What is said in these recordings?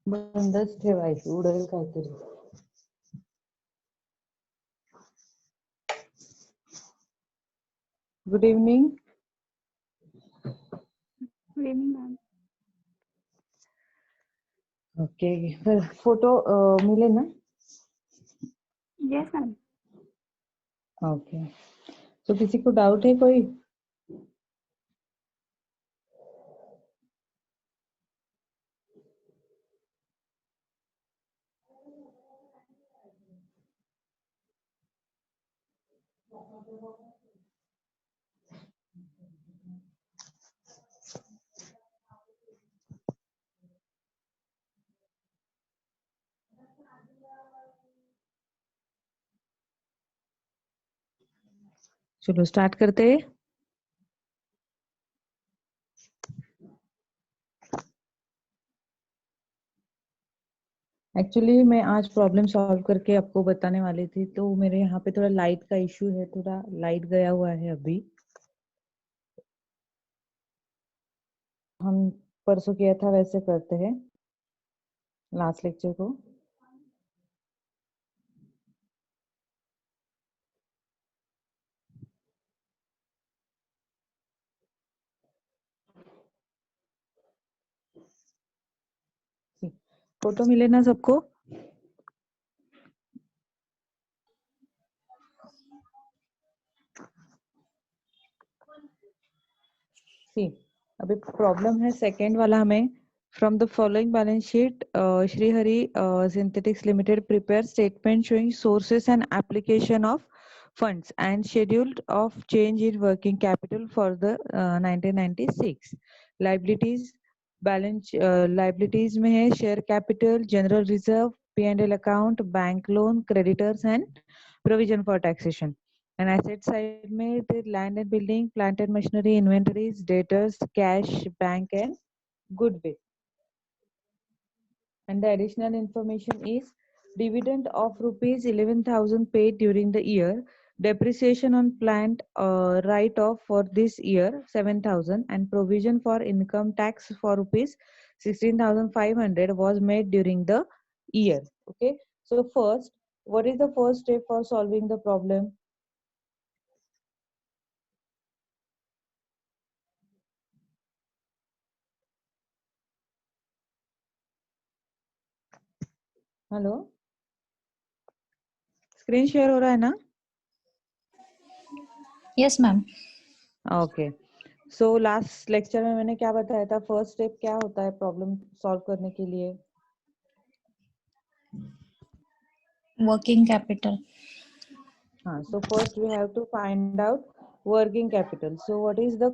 बंदच ठेवायची, उडेल काहीतरी. Good evening. Good evening ma'am. Okay, photo मिले ना? Yes ma'am. ओके, तो किसी को डाउट है कोई? चलो स्टार्ट करते हैं. एक्चुअली मैं आज प्रॉब्लम सॉल्व करके आपको बताने वाली थी, तो मेरे यहाँ पे थोड़ा लाइट का इश्यू है, थोड़ा लाइट गया हुआ है अभी. हम परसों किया था वैसे करते हैं लास्ट लेक्चर को. फोटो मिले ना सबको? सी, अभी प्रॉब्लम है सेकेंड वाला हमें. From the following balance sheet, Shri Hari synthetics limited prepare statement showing sources and application of funds and schedule of change in working capital for the 1996. liabilities balance liabilities में है share capital, general reserve, P&L account, bank loan, creditors and provision for taxation. And asset side में the land and building, plant and machinery, inventories, debtors, cash, bank and goodwill. And the additional information is dividend of rupees 11,000 paid during the year, depreciation on plant write-off for this year 7,000, and provision for income tax for rupees 16,500 was made during the year. Okay, so first, what is the first step for solving the problem? Hello, screen share हो रहा है ना? Yes ma'am. Okay, so last lecture में मैंने क्या बताया था, first step क्या होता है प्रॉब्लम सॉल्व करने के लिए? Working capital. हाँ, so first we have to find out working capital. So what is the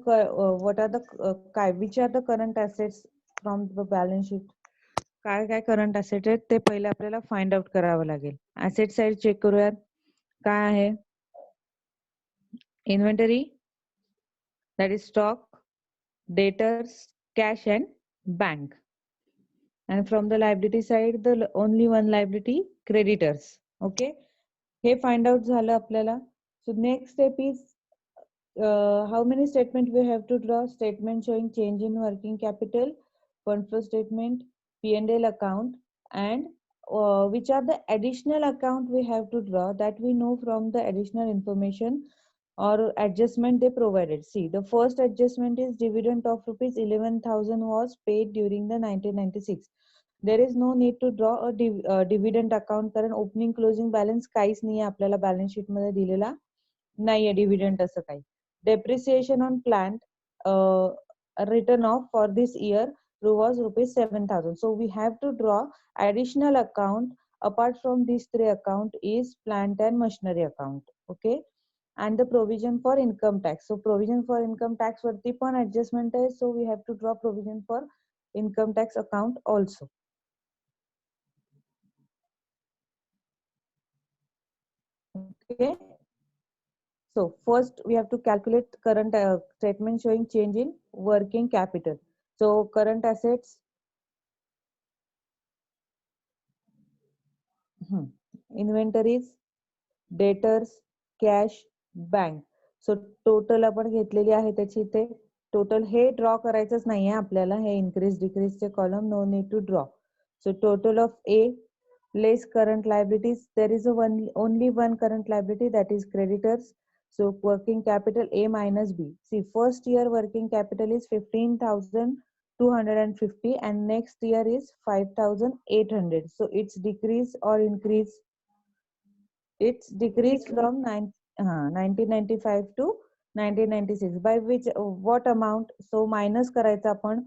which are the current assets from the balance sheet? काय काय करंट असेट आहेत ते पहिले आपल्याला फाइंड आउट करावं लागेल. ऍसेट साइड चेक करूयात काय आहे. Inventory, that is stock, debtors, cash and bank. And from the liability side, the only one liability, creditors. Okay, hey find out झालं आपल्याला. So next step is how many statement we have to draw? Statement showing change in working capital, fund flow statement, P&L account, and which are the additional account we have to draw, that we know from the additional information or adjustment they provided. See, the first adjustment is dividend of rupees 11,000 was paid during the 1996. There is no need to draw a dividend account, कारण opening closing balance काहीच नाही आहे आपल्याला balance sheet मध्ये दिलेला नाहीये dividend असं काही. Depreciation on plant written off for this year was rupees 7,000. So we have to draw additional account apart from these three account is plant and machinery account. Okay, and the provision for income tax. So provision for income tax वरती पण adjustment आहे, so we have to draw provision for income tax account also. Okay, so first we have to calculate current statement showing change in working capital. So current assets, inventories, debtors, cash, bank. So total आपण घेतलेली आहे त्याची इथे total हे draw करायचंच नाहीये आपल्याला, हे increase डिक्रीजचे column, no need to draw. So total of a less current liabilities, there is only one current liability, that is creditors. So working capital A minus B. See, first year working capital is 15,250 and next year is 5,800. So it's decrease or increase? It's decreased from 1995 to 1996. By which what amount? So minus करायचं आपण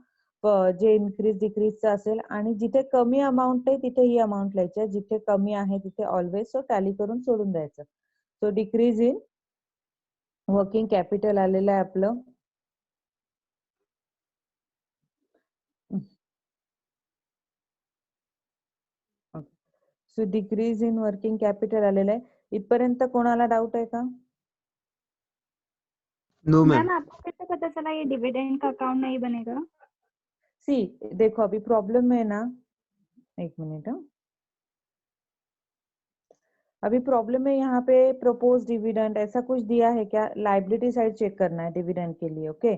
जे increase डिक्रीजचं असेल, आणि जिथे कमी amount आहे तिथे ही amount लिहायची, जिथे कमी आहे तिथे ऑलवेज सो टॅली करून सोडून द्यायचं. सो डिक्रीज इन वर्किंग कॅपिटल आलेलं आहे आपलं. सो डिक्रीज इन वर्किंग कॅपिटल आलेलं आहे. इथपर्यंत कोणाला डाऊट आहे का? No ma'am. मैम आपको कैसे पता चला ये डिविडेंड का अकाउंट नहीं बनेगा? सी देखो अभी प्रॉब्लम में ना, एक मिनट, अभी प्रॉब्लम है यहाँ पे प्रपोज डिविडेंड ऐसा कुछ दिया है क्या? लाइबिलिटी साइड चेक करना है डिविडेंड के लिए. ओके,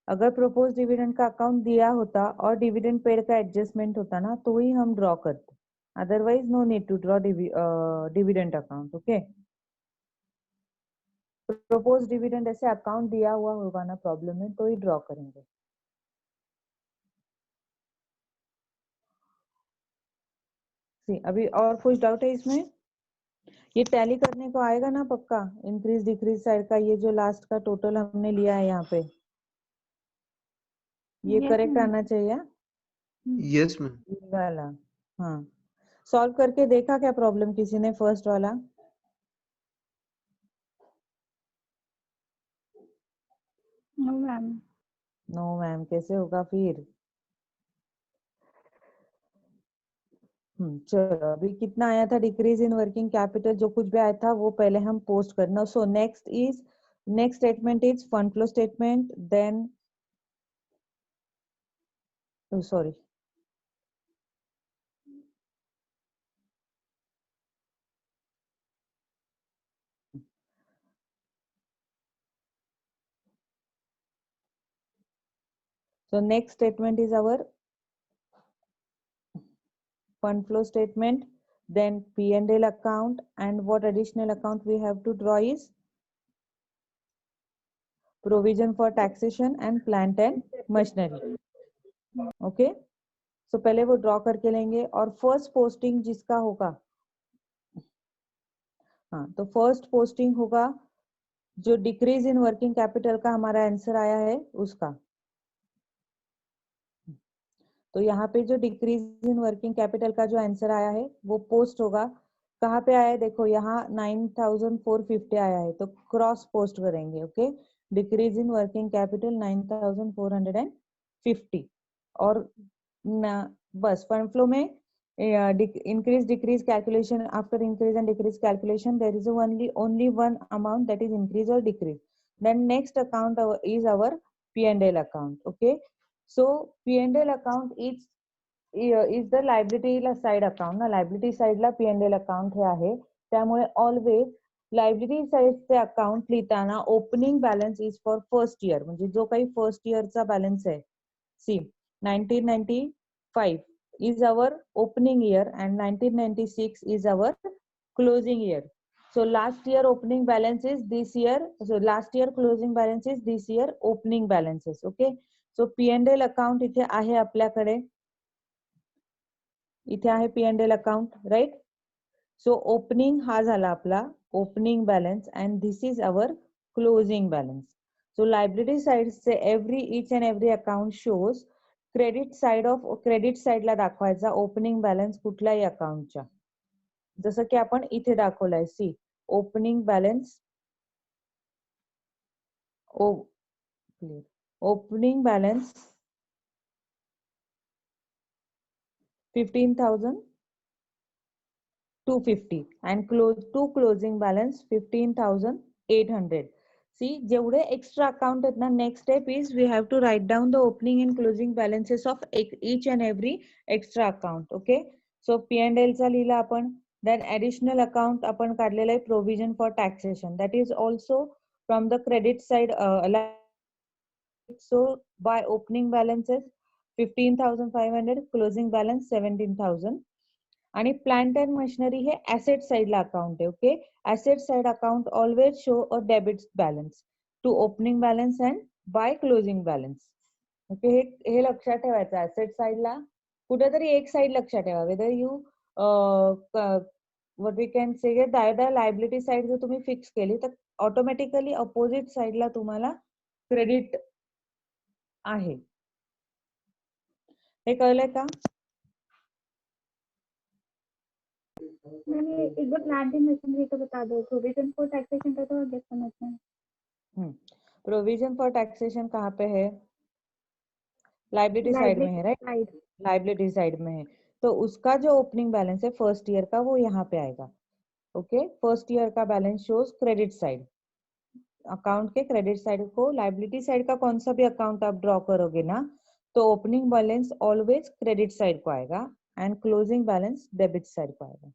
अगर प्रपोज डिविडेंड का अकाउंट दिया होता और डिविडेंड पेड का एडजस्टमेंट होता ना, तो ही हम ड्रॉ करते. Otherwise no need to draw dividend account. Okay, propose dividend ऐसे अकाउंट दिया हुआ होगा ना प्रॉब्लम में, तो ही ड्रॉ करेंगे. अभी और कुछ डाउट है इसमें? ये टैली करने को आएगा ना पक्का, इंक्रीज डिक्रीज साइड का ये जो लास्ट का टोटल हमने लिया है यहाँ पे, ये Yes, करेक्ट ma'am. आना चाहिए यस मैम. ये वाला. हाँ, सॉल्व करके देखा क्या प्रॉब्लम किसी ने फर्स्ट वाला? No ma'am. नो मैम, कैसे होगा फिर? चलो अभी कितना आया था डिक्रीज इन वर्किंग कैपिटल, जो कुछ भी आया था वो पहले हम पोस्ट करना. So next statement is fund flow statement, then sorry so next statement is our fund flow statement, then P&L account, and what additional account we have to draw is provision for taxation and plant and machinery. Okay, so पहले वो draw करके लेंगे. और first posting जिसका होगा, हाँ, तो first posting होगा जो डिक्रीज इन वर्किंग कैपिटल का हमारा आंसर आया है उसका. तो यहाँ पे जो डिक्रीज इन वर्किंग कैपिटल का जो आंसर आया है वो पोस्ट होगा. कहाँ पे आया है देखो, यहाँ 9,450 आया है, तो क्रॉस पोस्ट करेंगे. Okay, decrease in working capital 9,450. और बस फंड फ्लो में increase decrease calculation, after increase and decrease calculation there is only one amount, that is increase or decrease. Then next account is our P&L account. Okay, so P&L account is the liability side account ना, liability side ला P&L account हे आहे, त्यामुळे always liability side चे account लिहिताना opening balance is for first year, म्हणजे जो काही first year चा balance आहे. See, 1995 is our opening year and 1996 is our closing year. So last year opening balance is this year, so last year closing balance is this year opening balances. Okay, so P&L account इथे आहे आपल्याकडे, इथे आहे P&L account, right? So opening हा झाला आपला opening balance and this is our closing balance. So liability side से each and every account shows credit साइडला दाखवायचा ओपनिंग बॅलन्स कुठल्याही अकाउंटच्या, जसं की आपण इथे दाखवलाय. See, opening balance, opening balance 15,250 and closing balance 15,800. See, जेवढे एक्स्ट्रा अकाउंट आहेत ना, next step is we have to write down the opening and closing balances of each and every extra account. Okay, so P&L चा लिहिला आपण. Then additional account आपण काढलेलं आहे provision for taxation, that is also from the credit side So by opening balance is 15,500, closing balance 17,000. आणि plant and machinery हे asset साइडला account आहे. Okay, asset side account always show a debit balance to opening balance and by closing balance. Okay, हे लक्षात ठेवायचं. Asset साइडला कुठेतरी एक साइड लक्षात ठेवा. Whether you what we can say दायदा लायबिलिटी साइड जर तुम्ही फिक्स केली तर ऑटोमॅटिकली अपोजिट साइडला तुम्हाला क्रेडिट आहे. हे कळलंय का? मैम ये एक बार प्लांट एंड मशीनरी का बता दो, प्रोविजन फॉर टैक्सेशन का तो आगे समझना है। प्रोविजन फॉर टैक्सेशन कहाँ पे है? लाइबिलिटी साइड में है, राइट? साइड। लाइबिलिटी साइड में है. तो उसका जो ओपनिंग बैलेंस है फर्स्ट ईयर का वो यहाँ पे आएगा. ओके, फर्स्ट ईयर का balance shows credit side. Account के क्रेडिट साइड को लाइबिलिटी साइड का कौन सा भी अकाउंट आप ड्रॉ करोगे ना तो opening balance always credit side को आएगा and closing balance debit side को आएगा.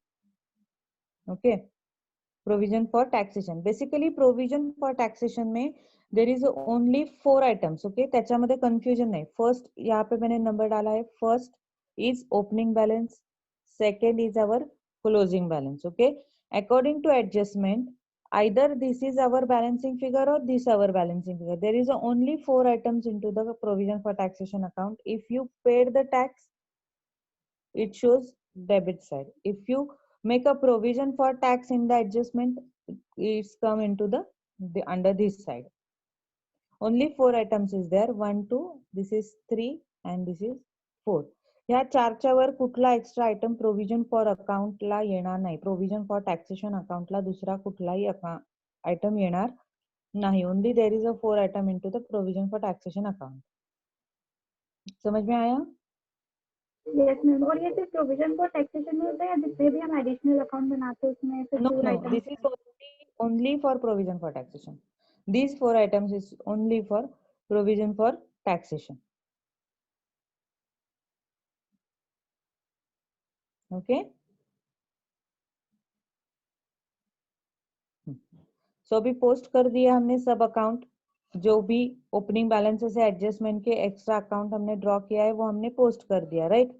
Okay, provision for taxation. Basically provision for taxation में there is only 4 items. Okay, त्याच्यामध्ये कन्फ्युजन नाही. फर्स्ट यहाँ पे मैंने नंबर डाला है. First is opening balance, second is our closing balance. Okay, according to adjustment either this is our balancing figure or this our balancing figure. There is only 4 items into the provision for taxation account. If you paid the tax, it shows debit side. If you make a provision for tax in the adjustment, it's come into the under this side. Only 4 items is there. 1 2, this is 3 and this is 4. ह्या चारच्या वर कुठला extra item provision for अकाउंटला येणार नाही. Provision for taxation अकाउंटला दुसरा कुठलाही item येणार नाही. Only there is a 4 item into the provision for taxation account. समझ में आया? Yes ma'am. और ये सिर्फ प्रोविजन फॉर टैक्सेशन में होता है या जितने भी हम एडिशनल अकाउंट बनाते हैं उसमें सिर्फ No, 4 no, item? this is only for provision for taxation. These 4 items is only for provision for taxation. Okay. So अभी पोस्ट कर दिया हमने सब अकाउंट. जो भी ओपनिंग बैलेंस से एडजस्टमेंट के एक्स्ट्रा अकाउंट हमने ड्रॉ किया है वो हमने पोस्ट कर दिया, राइट?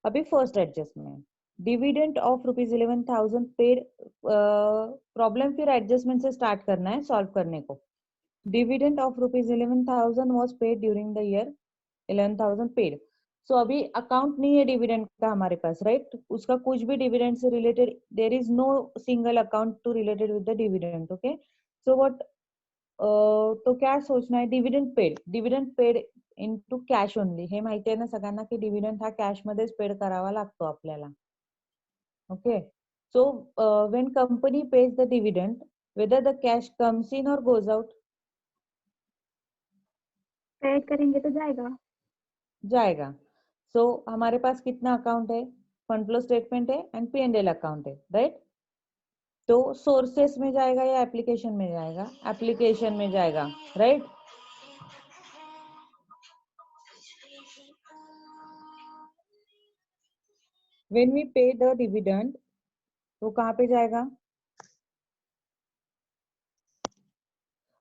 अभी first adjustment dividend of ₹11,000 paid. Problem फिर एडजस्टमेंट से स्टार्ट करना है सॉल्व करने को. Dividend of ₹11,000 was paid during the year. 11,000 paid. So अभी अकाउंट नहीं है डिविडेंड का हमारे पास, राइट? उसका कुछ भी डिविडेंड से related there is no single account to related with the dividend. Okay, so what तो क्या सोचना है? Dividend paid into cash only. हे माहिती आहे ना सगळ्यांना की डिव्हिडंड हा कॅश मध्येच पेड करावा लागतो आपल्याला. Okay, so when company page the dividend whether the cash comes in और गोज आउट? ऐड करेंगे तो जाएगा. सो हमारे पास कितना अकाउंट है? फंड फ्लो स्टेटमेंट है एंड P&L अकाउंट है, राइट? तो सोर्सेस में जाएगा या एप्लीकेशन में जाएगा? एप्लीकेशन में जाएगा, right? When we pay the dividend, वो कहाँ पे जाएगा?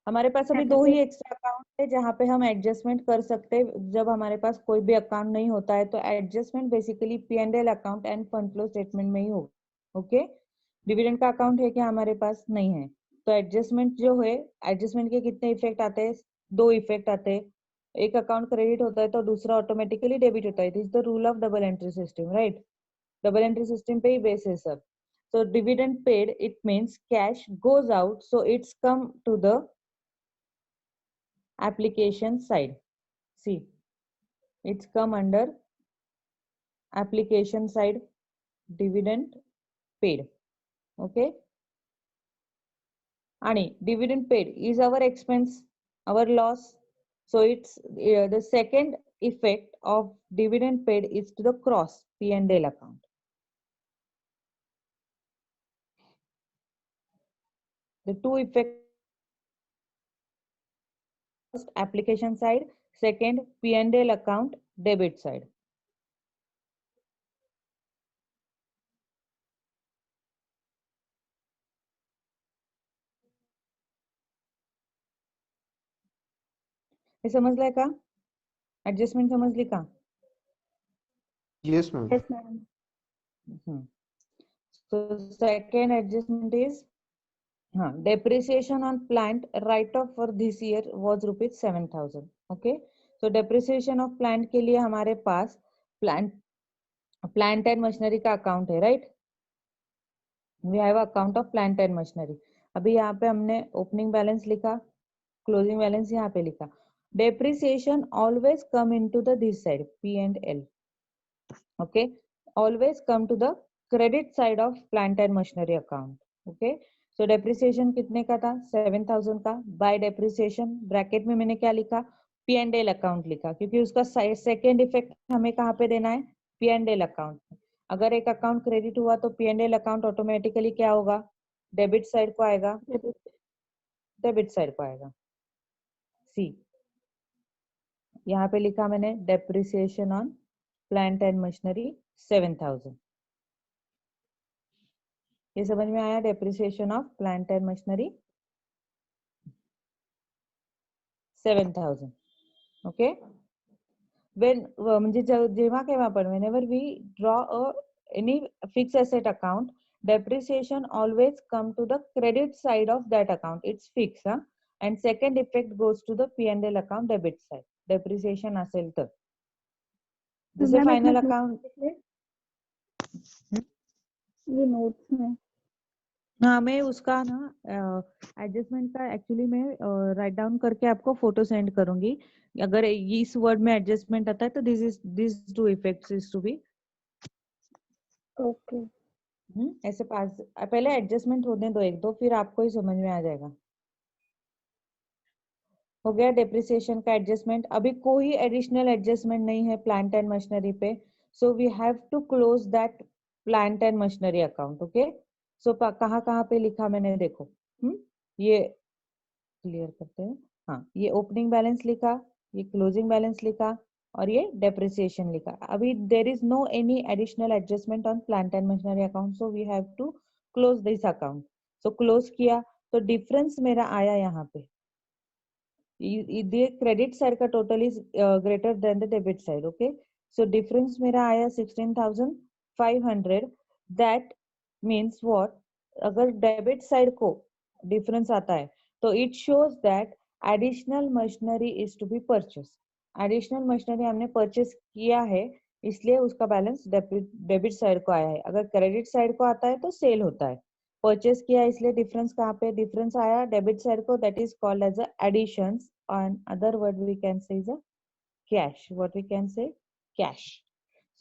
हमारे पास अभी 2 ही एक्स्ट्रा अकाउंट है जहाँ पे हम एडजस्टमेंट कर सकते हैं. जब हमारे पास कोई भी अकाउंट नहीं होता है तो adjustment basically P&L account end fund flow statement में ही होगा. ओके, डिविडेंड का अकाउंट है क्या हमारे पास? नहीं है. तो एडजस्टमेंट जो है, एडजस्टमेंट के कितने इफेक्ट आते हैं? 2 इफेक्ट आते हैं. एक अकाउंट क्रेडिट होता है तो दूसरा ऑटोमेटिकली डेबिट होता है. This is the rule of double entry system, right? Double entry system पे ही बेस है सब. So dividend paid, it means cash goes out, so it's come to the application side. See, it's come under application side, dividend paid. Okay, आणि dividend paid is our expense, our loss. So it's the second effect of dividend paid is to the cross P&L account. The two effects: first application side, second P&L account debit side. हे समजलंय का? Adjustment समजली का? Yes, ma'am. Yes, ma'am. So second adjustment is depreciation on plant write off for this year was rupees 7,000. Okay, so depreciation of plant के लिए हमारे पास plant and machinery का account है, right? We have account of plant and machinery. अभी यहाँ पे हमने opening balance लिखा, closing balance यहाँ पे लिखा. Depreciation always come into the this side P&L. Okay, always come to the credit side of plant and machinery account. Okay, so depreciation कितने का था? 7,000 का. By depreciation ब्रैकेट में मैंने क्या लिखा? P&L अकाउंट लिखा, क्योंकि उसका सेकेंड इफेक्ट हमें कहाँ पे देना है? P&L account. अगर एक अकाउंट क्रेडिट हुआ तो P&L अकाउंट ऑटोमेटिकली क्या होगा? डेबिट साइड को आएगा. डेबिट साइड को आएगा. सी यहाँ पे लिखा मैंने depreciation on plant and machinery 7,000. ये समझ में आया? Depreciation of plant and machinery 7,000. Okay, when म्हणजे जेव्हा केव्हा पण whenever we draw any fixed asset account, depreciation always come to the credit side of that account. It's fixed, and second effect goes to the P&L account debit side. Depreciation असेल तर जैसे Ma'am, final इसमें account. ये notes में हाँ, मैं उसका ना एडजस्टमेंट का एक्चुअली मैं राइट डाउन करके आपको फोटो सेंड करूंगी. अगर इस वर्ड में एडजस्टमेंट आता है तो this two effects is to be. okay. ऐसे पास पहले एडजस्टमेंट होने दो एक दो, फिर आपको ही समझ में आ जाएगा. हो गया डेप्रिसिएशन का एडजस्टमेंट. अभी कोई एडिशनल एडजस्टमेंट नहीं है प्लांट एंड मशीनरी पे, so we have to close that plant and machinery account. Okay, so कहाँ कहाँ पे लिखा मैंने देखो. ये क्लियर करते हैं. हाँ, ये ओपनिंग बैलेंस लिखा, ये क्लोजिंग बैलेंस लिखा और ये डेप्रिसिएशन लिखा. अभी there is no any additional adjustment on plant and machinery account, so we have to close this account. So close किया तो डिफरेंस मेरा आया यहाँ पे. The credit side का total is greater than the debit side. Okay, so difference मेरा आया 16,500. That means what? अगर debit side को difference आता है तो it shows that additional machinery is to be purchased. Additional machinery हमने purchase किया है, इसलिए उसका बैलेंस डेबिट साइड को आया है. अगर क्रेडिट साइड को आता है तो सेल होता है. परचेस किया इसलिए डिफरेंस कहाँ पे? डिफरेंस आया डेबिट साइड को. That is called as additions. on other word we can say is a cash. What we can say? Cash.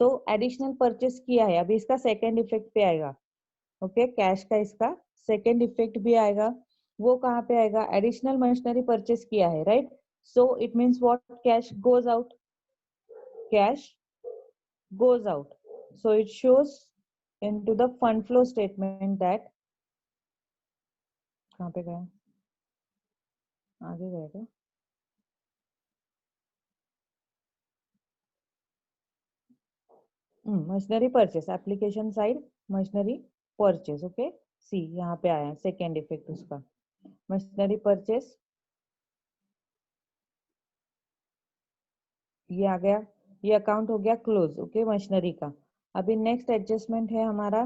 So additional purchase किया है, अभी इसका सेकेंड इफेक्ट पे आएगा. ओके, कैश का इसका सेकेंड इफेक्ट भी आएगा. वो कहाँ पे आएगा? एडिशनल मशीनरी परचेस किया है, right? So it means what? Cash goes out. Cash goes out. So it shows into the fund flow statement that कहाँ पे गया? आगे गया क्या? Machinery purchase, application side machinery purchase. Okay, see यहाँ पे आया सेकेंड इफेक्ट उसका. मशीनरी परचेस ये आ गया, ये अकाउंट हो गया क्लोज. ओके, मशीनरी का. अभी नेक्स्ट एडजस्टमेंट है हमारा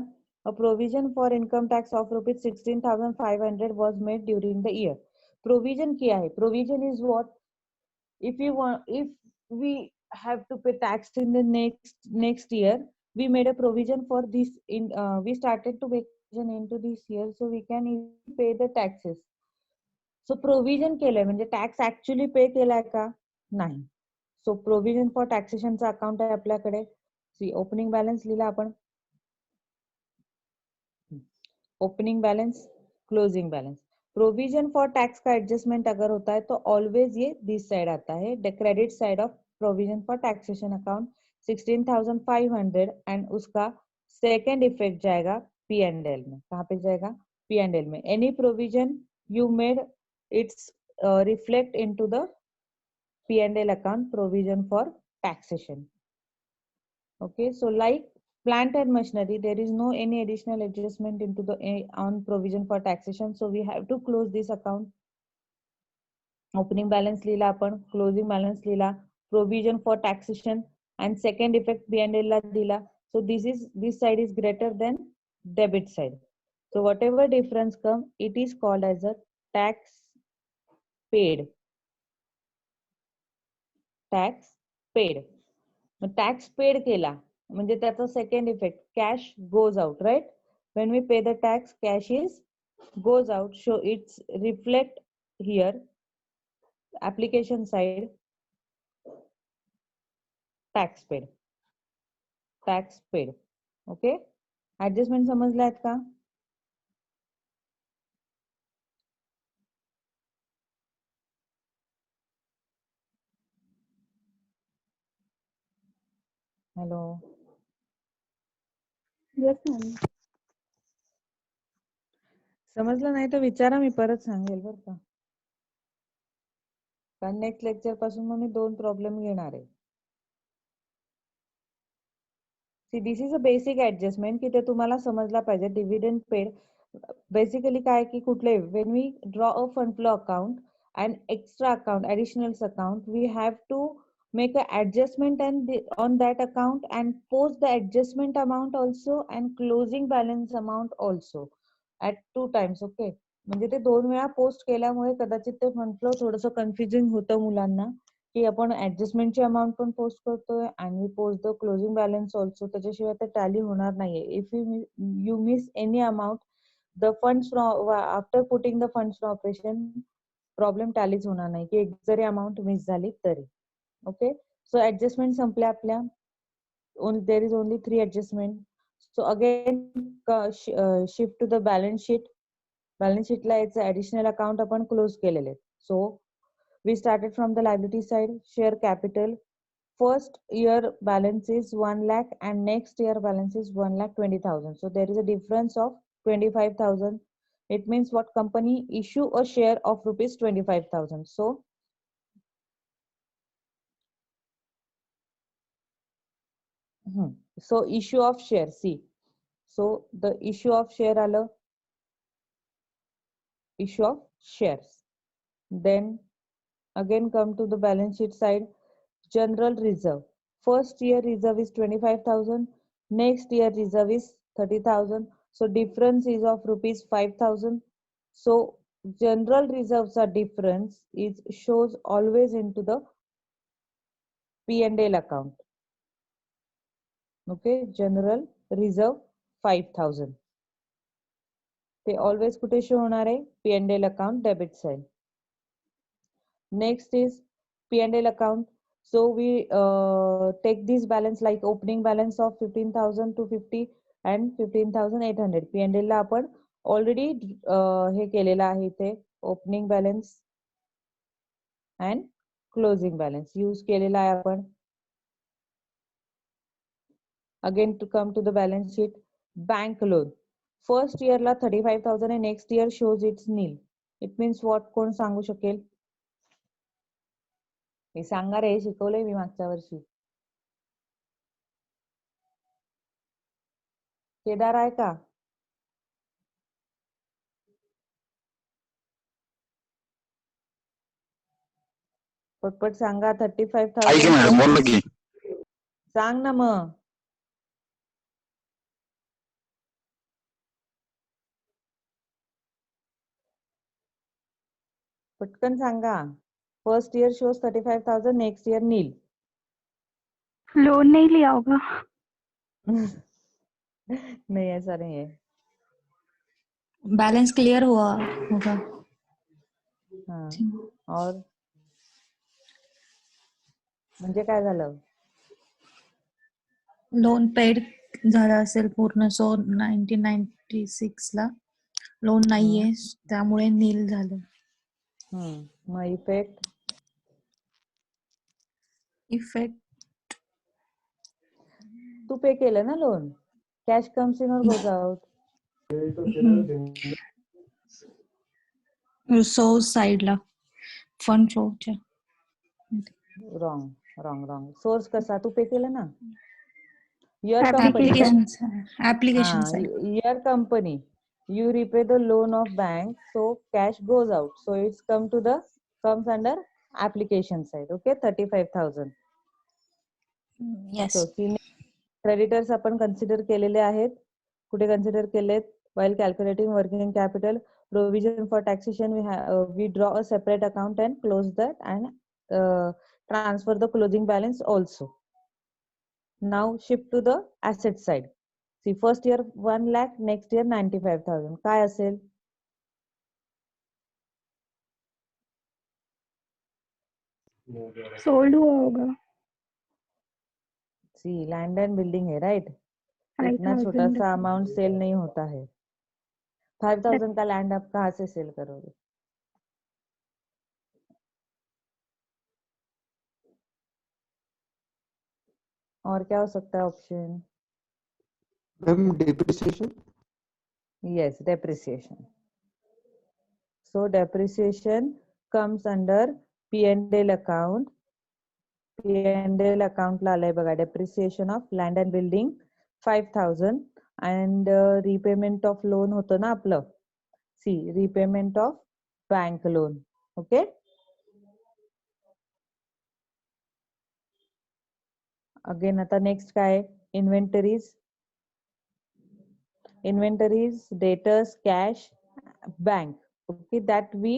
a provision for income tax of rupees 16,500 was made during the year. Provision किया है. Provision is what? if we have to pay tax in the next year, we made a provision for this we started to make provision into this year so we can pay the taxes. So provision केलंय म्हणजे tax actually पे केलाय का? नाही. So provision for टॅक्सेशनचा account आहे आपल्याकडे. सी opening balance लिहिला आपण. Opening balance, closing balance. Provision for tax का एडजस्टमेंट अगर होता है तो ऑलवेज ये दिस साइड आता है, the credit side of provision for taxation account 16,500 and उसका सेकेंड इफेक्ट जाएगा P&L में. कहाँ पे जाएगा? P&L में. Any provision you made it's reflect into the P&L account provision for taxation. Okay, so like plant and machinery, there is no any additional adjustment into the on provision for taxation, so we have to close this account. Opening balance लिहिला आपण, closing balance लिहिला, provision for taxation and second effect P&L ला दिला. So this side is greater than debit side. So whatever difference come, it is called as a tax paid. Tax paid. Tax paid केला म्हणजे त्याचा second effect cash goes out, right? When we pay the tax, cash is goes out, so it's reflect here application side tax paid. Okay, adjustment समजलात का? Hello, yes ma'am. समजलं नाही तर विचारा, मी परत सांगेल बरं का. कारण नेक्स्ट लेक्चर पासून मग मी 2 प्रॉब्लेम घेणार आहे. See this is a basic adjustment की ते तुम्हाला समजला पाहिजे. डिव्हिडंड पेड बेसिकली काय की कुठले when we draw a fund flow account and extra account additionals account we have to make a adjustment and on that account and post the adjustment amount also and closing balance amount also at 2 times. okay, म्हणजे ते 2 वेळा post केल्यामुळे कदाचित ते fund flow थोडंसं confusing होतं मुलांना की आपण ऍडजस्टमेंटची अमाऊंट पण पोस्ट करतोय आणि we post the closing balance also. त्याच्याशिवाय ते टॅली होणार नाहीये. If you miss any amount the funds after putting the funds operation problem टॅलीच होणार नाही की एक जरी अमाऊंट मिस झाली तरी. Okay, so adjustment संपल्या आपल्या. There is only 3 adjustment. So again shift to the balance sheet. Balance sheet ला याचं additional account आपण क्लोज केलेले. So we started from the liability side. Share capital. First year balance is 1 lakh and next year balance is 1,20,000. So there is a difference of 25,000. It means what company issue a share of rupees 25,000. So issue of share, see, so the issue of share आलं, issue of shares. Then again come to the balance sheet side. General reserve, first year reserve is 25,000, next year reserve is 30,000. So difference is of rupees 5,000. So general reserves are difference is shows always into the P&L account. Okay, general reserve 5,000. ते always कुठे show होणार आहे? P&L account debit side. Next is P&L account. So we take this balance like opening balance of 15,250 and 15,800. P&L ला आपण already हे केलेलं आहे ते opening balance and closing balance use केलेला आहे आपण. Again to come to the balance sheet, bank loan. First year La 35,000 and next year shows it's nil. It means what? कोण सांगू शकेल? हे सांगा रे, शिकवलंय मी मागच्या वर्षी. केदार आहे का? पटपट सांगा. 35,000 सांग ना मग. पटकन सांगा. First year shows 35,000, next year nil. Loan नहीं लिया होगा. नहीं, ऐसा नहीं है. बैलेंस क्लियर हुआ होगा. हाँ, और म्हणजे काय झालं? लोन पेड झाला असेल पूर्ण. सो 1996 ला लोन नाहीये त्यामुळे नील झालं. मग इफेक्ट तू पे केलं ना लोन. कॅश कम्स इन और गोज आउट. सो साइडला फंड फ्लोच्या रॉंग. सोर्स कसा? तू पे केलं ना. Your company. Application side. Your company, you repay the loan of bank, so cash goes out. So it's come to the comes under application side. Okay, 35,000. Yes. So creditors आपण consider केलेले आहेत. कुठे consider केलेत? While calculating working capital provision for taxation, we draw a separate account and close that and transfer the closing balance also. Now shift to the asset side. See, first year 1 lakh, next year 95,000. काय असेल? Sold हुआ होगा सी land and building है, right? इतना 5,000 छोटा सा amount cell नहीं होता है. 5,000 का लैंड आप कहाँ से सेल करोगे? और क्या हो सकता है option? Ma'am depreciation. Yes, depreciation. So depreciation comes under P&L account. P&L account ला आलाय बघा, depreciation of land and building 5,000 and repayment of loan होतं ना आपलं. See, repayment of bank loan. Okay. Again आता next काय? Inventories. Inventories, debtors, cash, bank. Okay, that we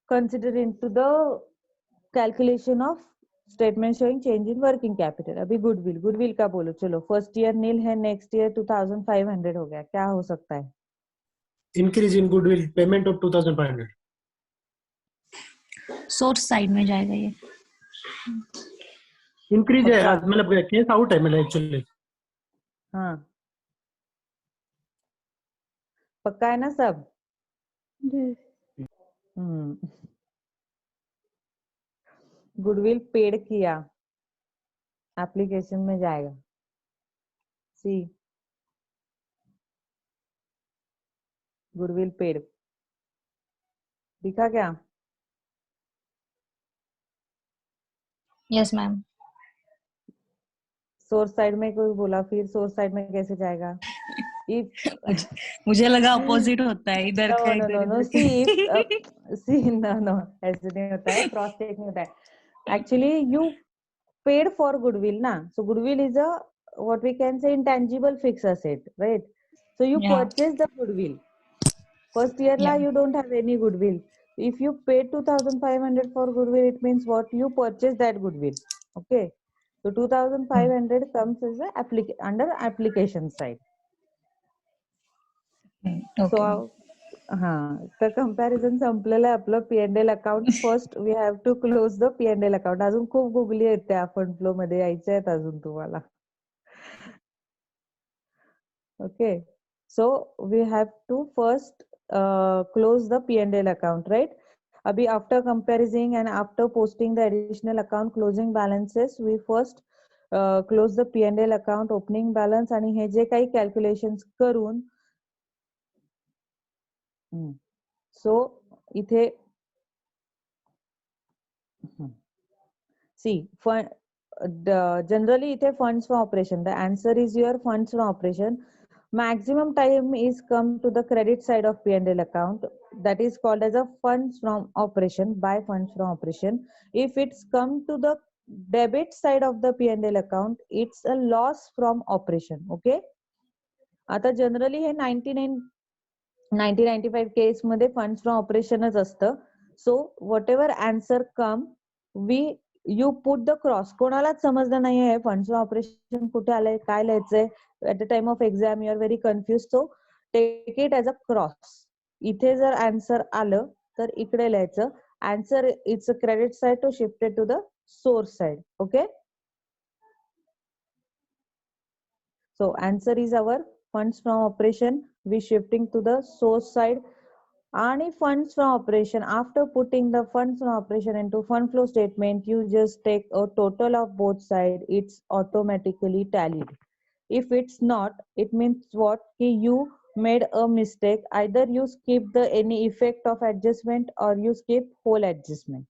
consider into the calculation of statement showing change in working capital. अभी goodwill का बोलो. चलो first year नील है, नेक्स्ट ईयर 2,500 हो गया. क्या हो सकता है? Increase in goodwill payment of 2,500. Source side में जाएगा ये. इंक्रीज है पक्का? मतलब केस आउट है मतलब एक्चुअली. हाँ, पक्का है ना सब? गुडविल पेड किया, एप्लीकेशन में जाएगा. सी गुडविल पेड दिखा क्या? Yes ma'am. सोर्स साइड में कोई बोला, फिर सोर्स साइड में कैसे जाएगा? If मुझे लगा अपोजिट होता है, इधर का no, इधर इधर see if का. see no ऐसे नहीं होता है, क्रॉस चेक नहीं होता है. Actually you paid for goodwill ना, so goodwill is a what we can say intangible fixed asset, right? So you Yeah. purchase the goodwill. First year la Yeah. you don't have any goodwill. If you paid 2,500 for goodwill, it means what? You purchase that goodwill. Okay, so 2,500 comes as a under application side. Okay. So हाँ, तर comparison संपलेलं आहे आपलं. P&L account first we have to close the P&L account. अजून खूप googly आहेत त्या fund flow मध्ये, यायच्या आहेत अजून तुम्हाला. Okay, so we have to first close the P&L account, right? अभी after comparing and after posting the additional account closing balances, we first close the P&L account opening balance आणि हे जे काही कॅल्क्युलेशन करून सो इथे see generally इथे funds from operation, the answer is your funds from operation. Maximum time is come to the credit side of P&L account, that is called as a funds from operation, by funds from operation. If it's come to the debit side of the P&L account, it's a loss from operation. Okay, आता generally हे 90-95 case मध्ये funds from ऑपरेशनच असतं. So whatever answer come you put the cross. कोणालाच समजलं नाहीये funds from operation कुठे आलंय, काय लिहायचंय. At the time of exam you are very confuse, so take it as a cross. इथे जर आन्सर आलं तर इकडे लिहायचं. Answer it's a credit side to shifted to the source side. Okay, so answer is our funds from operation, we shifting to the source side. And funds from operation, after putting the funds from operation into fund flow statement, you just take a total of both sides. It's automatically tallied. If it's not, it means what? You made a mistake. Either you skip the any effect of adjustment or you skip whole adjustment.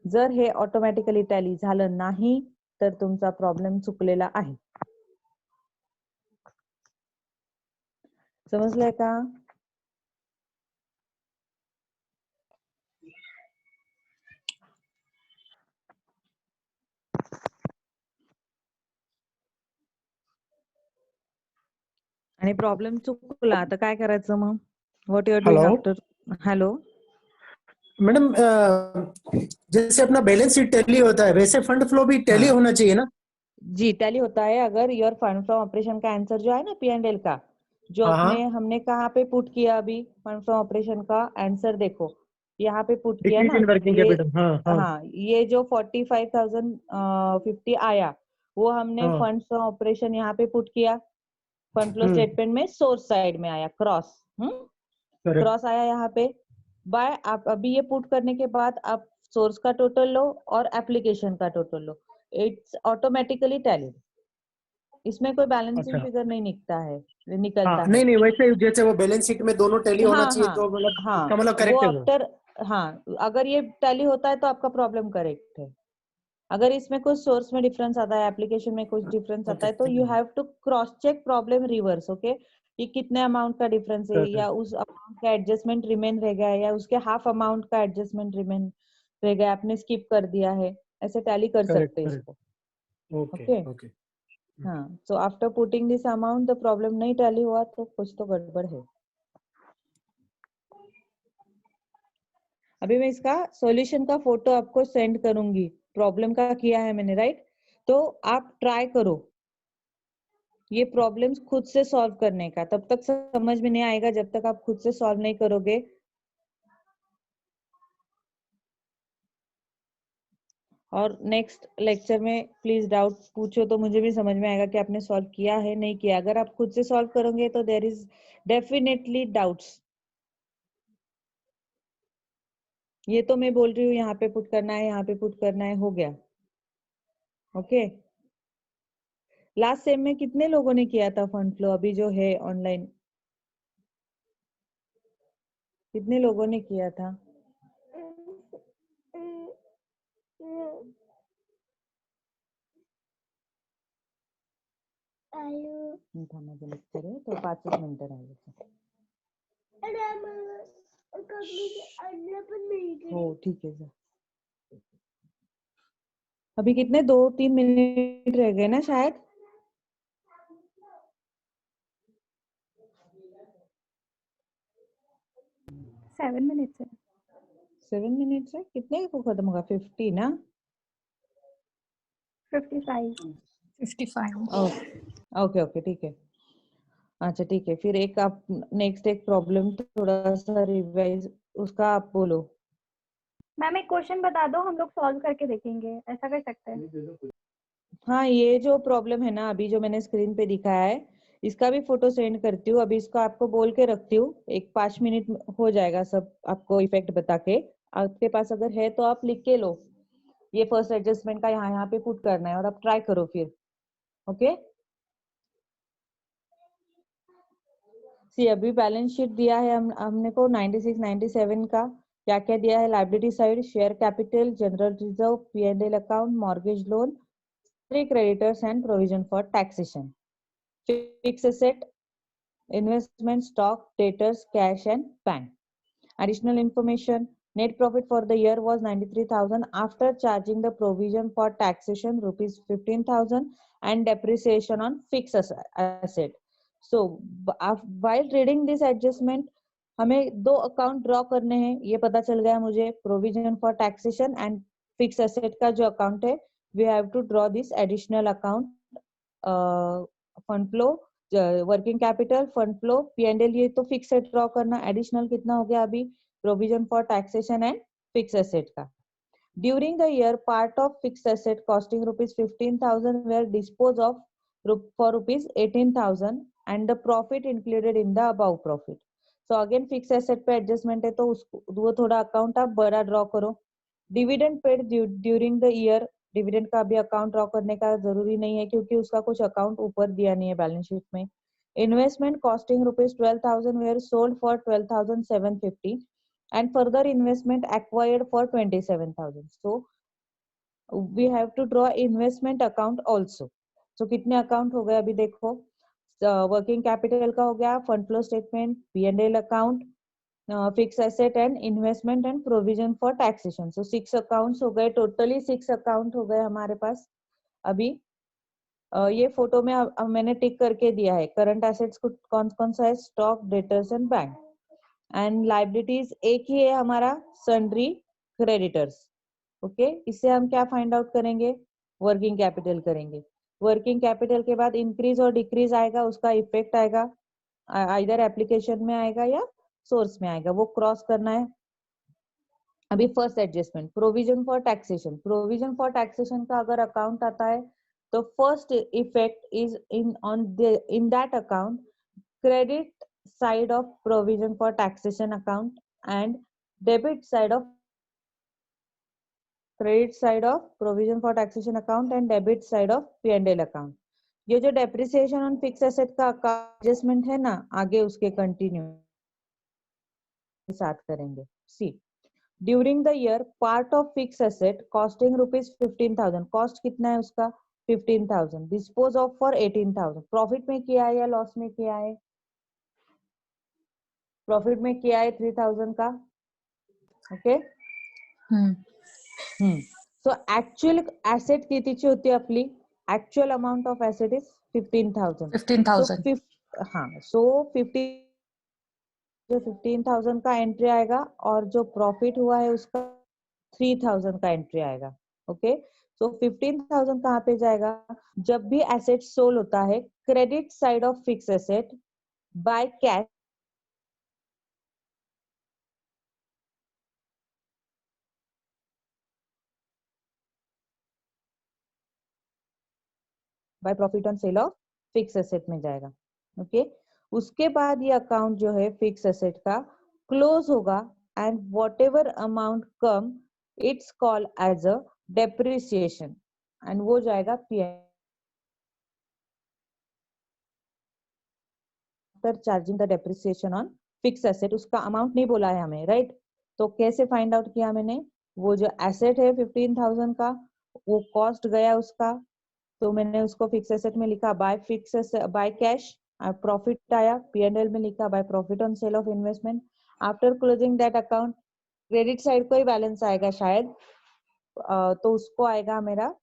जर हे automatically tally झालं नाही तर तुमचा problem चुकलेला आहे. समजलंय का? आणि problem चुकला तर काय करायचं मग? What you are doing Hello? After? Hello. Madam जैसे अपना बैलेंस शीट टैली होता है वैसे फंड फ्लो भी टैली हाँ। होना चाहिए ना? जी टैली होता है अगर योर फंड फ्रॉम ऑपरेशन का आंसर जो है ना P&L का, जो हाँ, अपने हमने कहाँ पे पुट किया अभी फंड फ्रॉम ऑपरेशन का आंसर देखो, यहाँ पे पुट किया डिक्रीज ना इन वर्किंग ये। कैपिटल। हाँ हाँ हाँ ये जो 45,050 आया वो हमने हाँ। फंड फ्रॉम ऑपरेशन यहाँ पे पुट किया, फंड फ्लो हम्म, स्टेटमेंट में सोर्स साइड में आया क्रॉस। करेक्ट। क्रॉस आया यहाँ पे बाय। आप अभी ये पुट करने के बाद आप सोर्स का टोटल लो और एप्लीकेशन का total low, it's automatically tally. इसमें कोई बैलेंसिंग अच्छा। फिगर नहीं निकलता है, हाँ निकलता है। नहीं नहीं, वैसे जैसे वो बैलेंस शीट में दोनों टैली होना हाँ चाहिए हाँ तो मतलब हाँ इसका मतलब वो करेक्ट है वो। आफ्टर। हाँ अगर ये टैली होता है तो आपका प्रॉब्लम करेक्ट है। अगर इसमें कुछ सोर्स में डिफरेंस आता है, एप्लीकेशन में कुछ डिफरेंस आता ओके, है, तो thank you you. Have to cross check problem reverse. Okay कि कितने अमाउंट का डिफरेंस है, या उस अमाउंट का एडजस्टमेंट रिमेन रह गया है, या उसके हाफ अमाउंट का एडजस्टमेंट रिमेन रह गया, आपने स्किप कर दिया है, ऐसे टैली कर करेक्ट सकते हैं करेक्ट। इसको। Okay okay okay. हाँ, so after putting this amount the problem नहीं टैली हुआ तो कुछ तो गड़बड़ है। अभी मैं इसका सॉल्यूशन का फोटो आपको सेंड करूंगी, प्रॉब्लम का किया है मैंने, राइट? तो आप ट्राई करो ये प्रॉब्लम्स खुद से सॉल्व करने का, तब तक समझ में नहीं आएगा जब तक आप खुद से सॉल्व नहीं करोगे। और नेक्स्ट लेक्चर में प्लीज डाउट पूछो तो मुझे भी समझ में आएगा कि आपने सॉल्व किया है नहीं किया। अगर आप खुद से सॉल्व करोगे तो देयर इज डेफिनेटली डाउट्स। ये तो मैं बोल रही हूँ यहाँ पे पुट करना है, यहाँ पे पुट करना है, हो गया। ओके लास्ट सेम में कितने लोगों ने किया था फंड फ्लो अभी जो है ऑनलाइन? कितने लोगों ने किया था? था माझं लेक्चर आहे तो 5 मिनिटं राहिले। हो ठीक है सर। अभी कितने 2-3 मिनट रह गए ना शायद। 7 minutes है। 7 मिनट्स है, कितने को खत्म होगा? 50 ना? 55। 55। ओके ओके ठीक है। अच्छा ठीक है, फिर एक आप नेक्स्ट एक प्रॉब्लम थोड़ा सा रिवाइज उसका आप बोलो। मैम एक क्वेश्चन बता दो, हम लोग सॉल्व करके देखेंगे, ऐसा कर सकते हैं? हाँ ये जो प्रॉब्लम है ना अभी जो मैंने स्क्रीन पे दिखाया है, इसका भी फोटो सेंड करती हूँ। अभी इसको आपको बोल के रखती हूँ, एक 5 मिनट में हो जाएगा सब आपको इफेक्ट बता के। आपके पास अगर है तो आप लिख के लो, ये फर्स्ट एडजस्टमेंट का यहाँ यहाँ पे पुट करना है और आप ट्राई करो फिर। ओके सी अभी बैलेंस शीट दिया है हमने को 96 97 का। क्या क्या दिया है? Liability side share capital, general reserve, P&L account, mortgage loan, creditors and provision for taxation, fix asset, investment, stock, debtors, cash and bank. Additional information, net profit for the year was 93,000 after charging the provision for taxation rupees 15,000 and depreciation on fixed asset. So while reading this adjustment हमें 2 account draw करने हैं, ये पता चल गया मुझे, provision for taxation and fix asset का जो अकाउंट है, we have to draw this additional account, fund flow, working capital, fund flow, P&L, ये तो फिक्स एसेट ड्रॉ करना। एडिशनल कितना हो गया अभी? Provision for taxation and fix asset का। During the year part of fix asset costing rupees 15,000 were dispose of for rupees 18,000 and the profit included in the above profit. So again fix asset पे adjustment है तो उसको वो थोड़ा account आप बड़ा draw करो। Dividend paid during the year, dividend का भी अकाउंट ड्रॉ करने का जरूरी नहीं है क्योंकि उसका कुछ अकाउंट ऊपर दिया नहीं है बैलेंस शीट में। Investment costing rupees 12,000 were sold for 12,750 and further investment acquired for 27,000. So we have to draw investment account also. So कितने अकाउंट हो गए अभी देखो, वर्किंग कैपिटल का हो गया, fund flow statement, P&L account, fix asset and investment and provision for taxation. So 6 accounts हो गए, टोटली 6 अकाउंट हो गए हमारे पास अभी। ये फोटो में अब मैंने टिक करके दिया है। करंट एसेट्स कौन कौन सा है? Stock, debtors and bank. And liabilities एक ही है हमारा, सन्ड्री, क्रेडिटर्स। ओके, इससे हम क्या फाइंड आउट करेंगे? वर्किंग कैपिटल करेंगे। वर्किंग कैपिटल के बाद इंक्रीज और डिक्रीज आएगा, उसका इफेक्ट आएगा, आइदर एप्लीकेशन में आएगा या सोर्स में आएगा, वो क्रॉस करना है। अभी first adjustment, provision for taxation. Provision for taxation का अगर अकाउंट आता है तो first effect is in that account credit side of provision for taxation account and debit side of credit side of provision for taxation account and debit side of P&L account। ये जो depreciation on fix asset का adjustment है ना, आगे उसके continue साथ करेंगे। See, during the year part of fix asset costing ₹15,000, cost कितना है उसका? 15,000, डिस्पोज ऑफ फॉर 18,000। प्रॉफिट में किया है या लॉस में किया है? प्रॉफिट में किया है 3,000 का। ओके, सो ऍक्च्युअल एसेट कितीची होती आपली? Actual amount of asset is 15,000। 15,000 हाँ, सो 15,000 का एंट्री आएगा और जो प्रॉफिट हुआ है उसका 3,000 का एंट्री आएगा। ओके, सो 15,000 कहाँ पे जाएगा? जब भी एसेट सोल होता है, credit side of fix asset by cash by profit on sale of fix asset में जाएगा। ओके, उसके बाद ये अकाउंट जो है फिक्स एसेट का क्लोज होगा and whatever amount come it's called as a depreciation and वो जाएगा after charging the depreciation on fix asset. उसका अमाउंट नहीं बोला है हमें, राइट? तो कैसे फाइंड आउट किया मैंने? वो जो एसेट है 15,000 का, वो कॉस्ट गया उसका, तो मैंने उसको फिक्स एसेट में लिखा बाय कैश, प्रॉफिट आया, P&L में लिखा bye profit on sale of investment. After closing that account credit side को ही बैलेंस आएगा शायद, तो उसको आएगा मेरा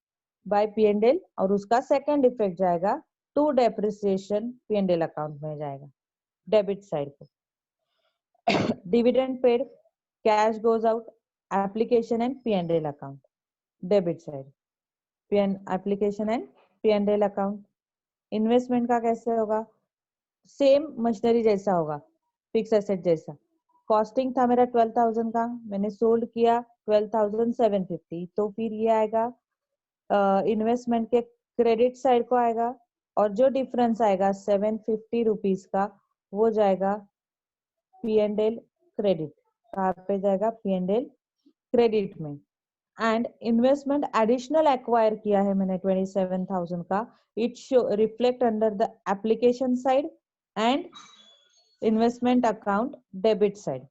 बाय P&L और उसका सेकंड इफेक्ट जाएगा टू डेप्रिसिएशन, P&L अकाउंट में जाएगा डेबिट साइड को। Dividend paid, cash goes out, application and P&L account debit side, application and P&L account. Investment का कैसे होगा? सेम मशीनरी जैसा होगा, फिक्स एसेट जैसा। कॉस्टिंग था मेरा 12,000 का, मैंने सोल्ड किया 12,750, तो फिर ये आएगा इन्वेस्टमेंट के क्रेडिट साइड को आएगा और जो डिफरेंस आएगा 750 रुपीज का, वो जाएगा P&L क्रेडिट। कहाँ पे जाएगा? P&L क्रेडिट में। एंड इन्वेस्टमेंट एडिशनल एक्वायर किया है मैंने 27,000 का, it show reflect under the application side and investment account debit side.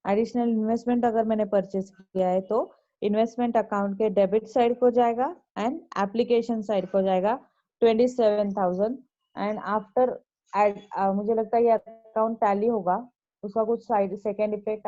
Additional investment अगर मैंने परचेज किया है तो इन्वेस्टमेंट अकाउंट के डेबिट साइड को जाएगा एंड एप्लीकेशन साइड को जाएगा 27,000। एंड आफ्टर मुझे लगता है ये अकाउंट टैली होगा, उसका कुछ साइड सेकेंड इफेक्ट